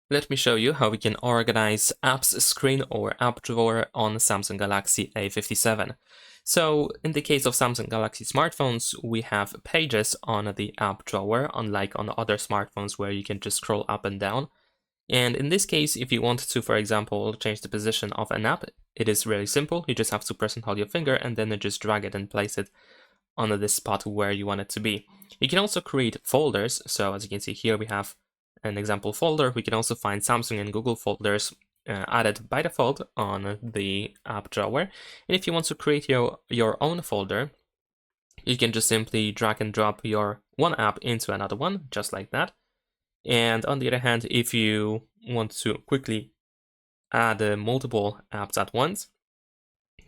Let me show you how we can organize apps screen or app drawer on Samsung Galaxy A57. So in the case of Samsung Galaxy smartphones, we have pages on the app drawer, unlike on other smartphones where you can just scroll up and down. And in this case, if you want to, for example, change the position of an app, it is really simple. You just have to press and hold your finger and then just drag it and place it on this spot where you want it to be. You can also create folders. So as you can see here, we have an example folder. We can also find Samsung and Google folders added by default on the app drawer. And if you want to create your own folder, you can just simply drag and drop your one app into another one, just like that. And on the other hand, if you want to quickly add multiple apps at once,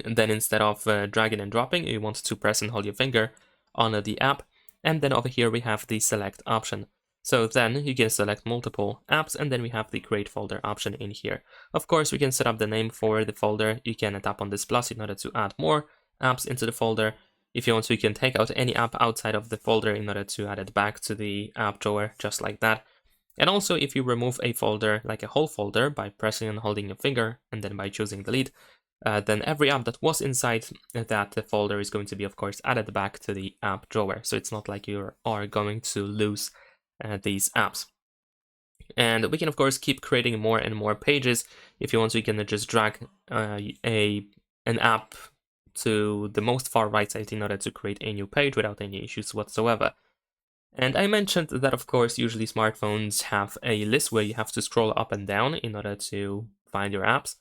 then instead of dragging and dropping, you want to press and hold your finger on the app. And then over here, we have the select option. So then you can select multiple apps, and then we have the create folder option in here. Of course, we can set up the name for the folder. You can tap on this plus in order to add more apps into the folder. If you want to, you can take out any app outside of the folder in order to add it back to the app drawer, just like that. And also, if you remove a folder, like a whole folder, by pressing and holding your finger, and then by choosing delete, then every app that was inside that folder is going to be, of course, added back to the app drawer. So it's not like you are going to lose these apps. And we can, of course, keep creating more and more pages. If you want to, you can just drag an app to the most far right side in order to create a new page without any issues whatsoever. And I mentioned that, of course, usually smartphones have a list where you have to scroll up and down in order to find your apps.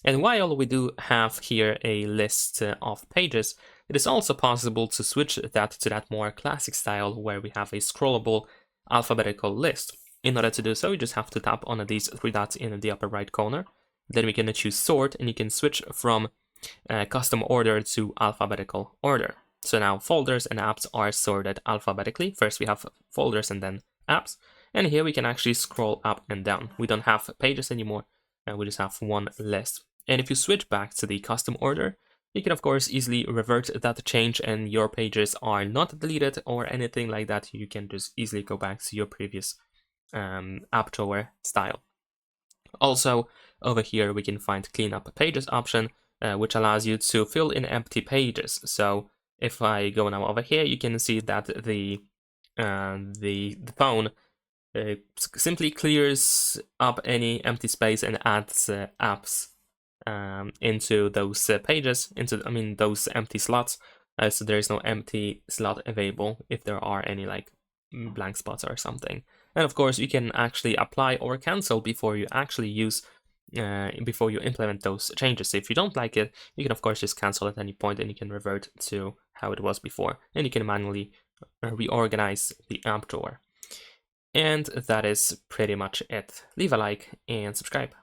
And while we do have here a list of pages, it is also possible to switch that to that more classic style where we have a scrollable alphabetical list. In order to do so, you just have to tap on these three dots in the upper right corner. Then we can choose sort, and you can switch from custom order to alphabetical order. So now folders and apps are sorted alphabetically. First we have folders and then apps. And here we can actually scroll up and down. We don't have pages anymore, and we just have one list. And if you switch back to the custom order, you can of course easily revert that change and your pages are not deleted or anything like that. You can just easily go back to your previous app drawer style. Also, over here we can find clean up pages option, which allows you to fill in empty pages. So if I go now over here, you can see that the phone simply clears up any empty space and adds apps into those pages, those empty slots. So there is no empty slot available if there are any like blank spots or something. And of course, you can actually apply or cancel before you actually before you implement those changes. So if you don't like it, you can of course just cancel at any point and you can revert to how it was before. And you can manually reorganize the app drawer. And that is pretty much it. Leave a like and subscribe.